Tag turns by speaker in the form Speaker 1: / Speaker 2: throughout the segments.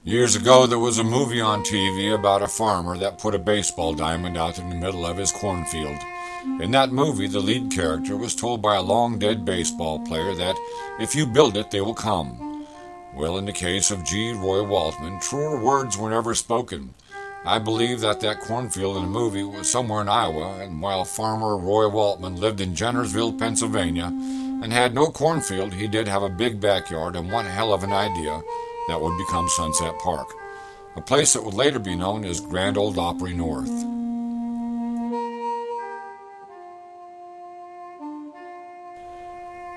Speaker 1: Years ago, there was a movie on TV about a farmer that put a baseball diamond out in the middle of his cornfield. In that movie, the lead character was told by a long-dead baseball player that if you build it, they will come. Well, in the case of Roy Waltman, truer words were never spoken. I believe that cornfield in the movie was somewhere in Iowa, and while farmer Roy Waltman lived in Jennersville, Pennsylvania, and had no cornfield, he did have a big backyard and one hell of an idea that would become Sunset Park, a place that would later be known as Grand Ole Opry North.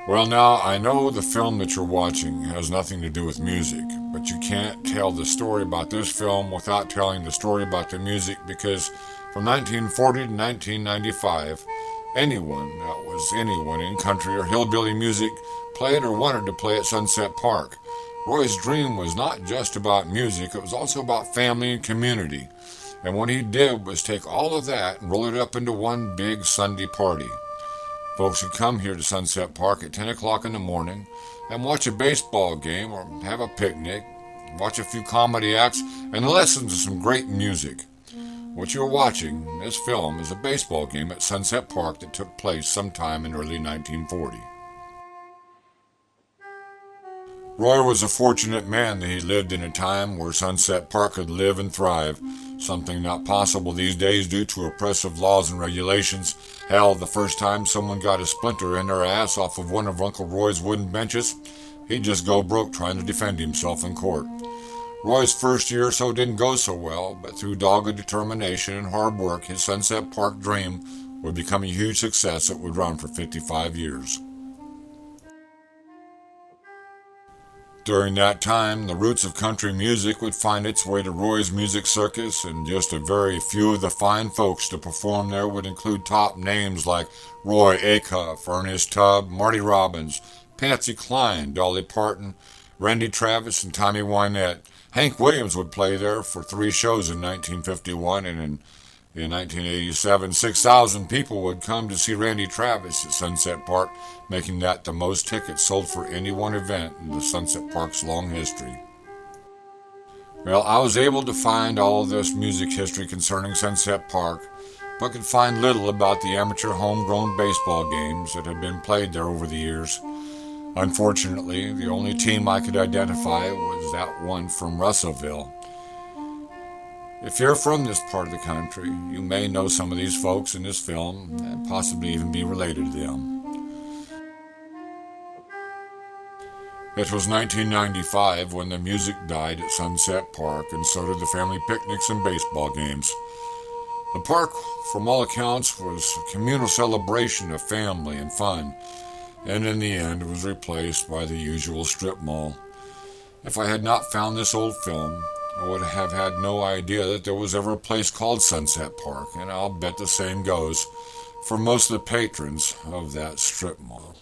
Speaker 1: Well, now, I know the film that you're watching has nothing to do with music, but you can't tell the story about this film without telling the story about the music, because from 1940 to 1995, anyone in country or hillbilly music played or wanted to play at Sunset Park. Roy's dream was not just about music, it was also about family and community. And what he did was take all of that and roll it up into one big Sunday party. Folks would come here to Sunset Park at 10 o'clock in the morning and watch a baseball game or have a picnic, watch a few comedy acts, and listen to some great music. What you're watching in this film is a baseball game at Sunset Park that took place sometime in early 1940. Roy was a fortunate man that he lived in a time where Sunset Park could live and thrive, something not possible these days due to oppressive laws and regulations. Hell, the first time someone got a splinter in their ass off of one of Uncle Roy's wooden benches, he'd just go broke trying to defend himself in court. Roy's first year or so didn't go so well, but through dogged determination and hard work, his Sunset Park dream would become a huge success that would run for 55 years. During that time, the roots of country music would find its way to Roy's Music Circus, and just a very few of the fine folks to perform there would include top names like Roy Acuff, Ernest Tubb, Marty Robbins, Patsy Cline, Dolly Parton, Randy Travis, and Tommy Wynette. Hank Williams would play there for 3 shows in 1951, and in 1987, 6,000 people would come to see Randy Travis at Sunset Park, making that the most tickets sold for any one event in the Sunset Park's long history. Well, I was able to find all of this music history concerning Sunset Park, but could find little about the amateur homegrown baseball games that had been played there over the years. Unfortunately, the only team I could identify was that one from Russellville. If you're from this part of the country, you may know some of these folks in this film and possibly even be related to them. It was 1995 when the music died at Sunset Park, and so did the family picnics and baseball games. The park, from all accounts, was a communal celebration of family and fun, and in the end was replaced by the usual strip mall. If I had not found this old film, I would have had no idea that there was ever a place called Sunset Park, and I'll bet the same goes for most of the patrons of that strip mall.